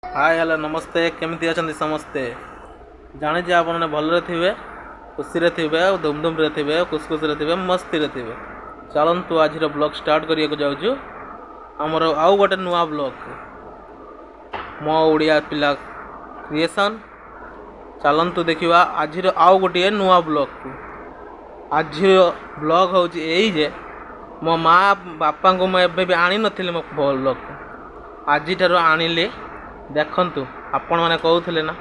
hi hello नमस्ते केमती अच्छा समस्ते जाने जे आप भलरे थे खुशी रे थे धूमधूम रे थे खुशखुश रे थे मस्ती रे थे चलतु आज ब्लॉग स्टार्ट करने जाऊँ आमर आउ गोटे नुआ ब्लॉग मो ओडिया पिला क्रिएशन चलतु देखा आज आउ गोटे नुआ ब्लॉग को आज ब्लॉग हूँ ये मो माँ बापा को मुझे भी आनी नी मो ब्लॉग को आज आनिली देखंतु आपण मैंने कहते ना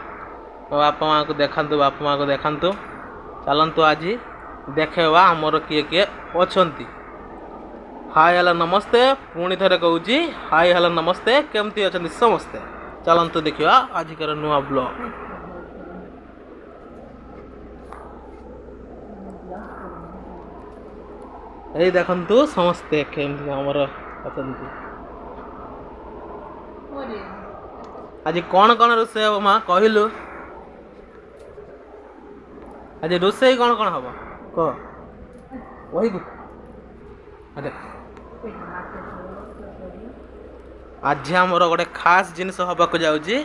मो बापा माँ को देखंतु चलतु आज देखा आमर किए किए अच्छी हाय हेलो नमस्ते पुणी थे कहूँ हाय हेलो नमस्ते केमती अच्छा समस्ते चलतु देखा आजिकार नुआ ब्लॉग यही देखंतु समस्ते केमती आमर अच्छा आज कौन कौन रोषे हम माँ कहलु आज रोषे कौन कौन हम कह वही आज आमर गोटे खास जिनस हवाक जाऊँगी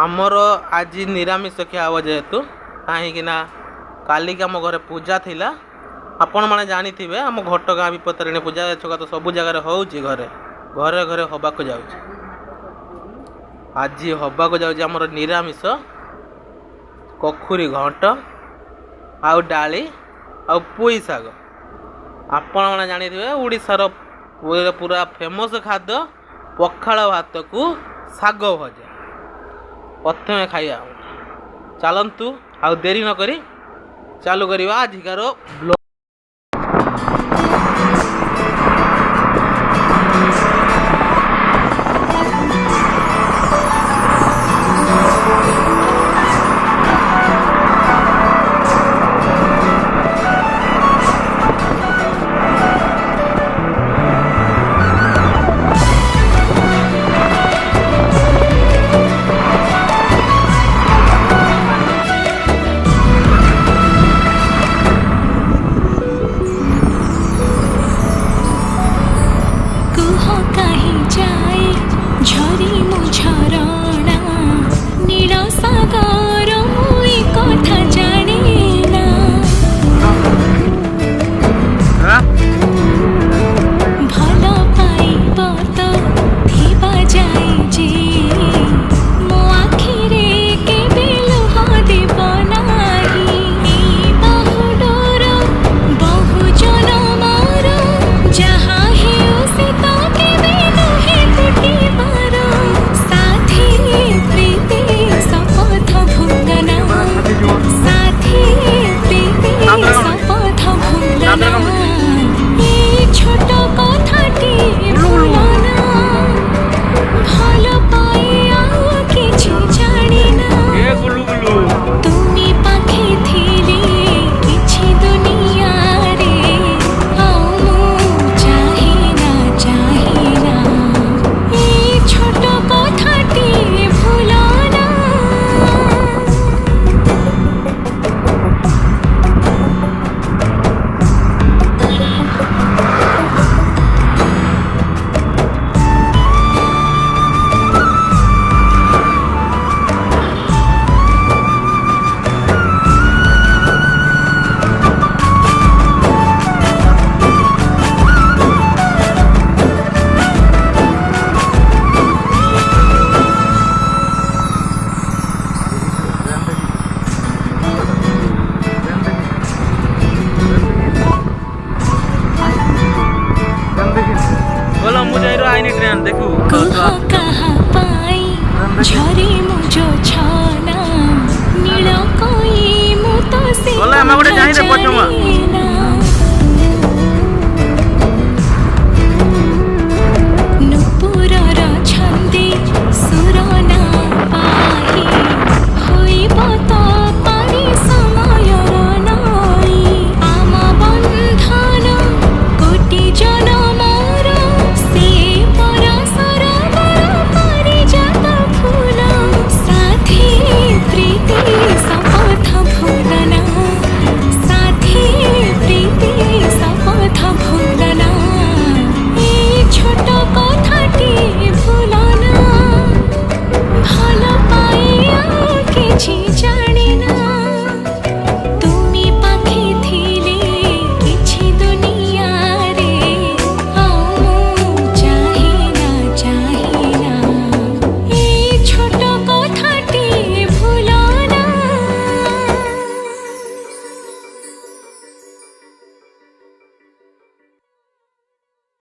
आमर आज निरामिष ଖିଆ हब जेहेतु कहीं काली आम घर पूजा थिला आपण मैंने जानी थे आम घटगाँ विपत्तारिणी पूजा छका तो सब जगह हो घरे घरे घरे हवाक जाऊँगी आज हवाक जाऊँगी आमर निरामिष कखुरी घंट आउ डाली आउ पुई शाग आपण मैंने जानी थे ओडिशार पूरा फेमस खाद्य पखाल भात को शाग भजा प्रथम खाइया चलतु आउ देरी न करी चालू करवा आजिकार ब्लॉग ट्रेन देखू कहाँ पाई झरी मुझो छाना नील कोई मुतो से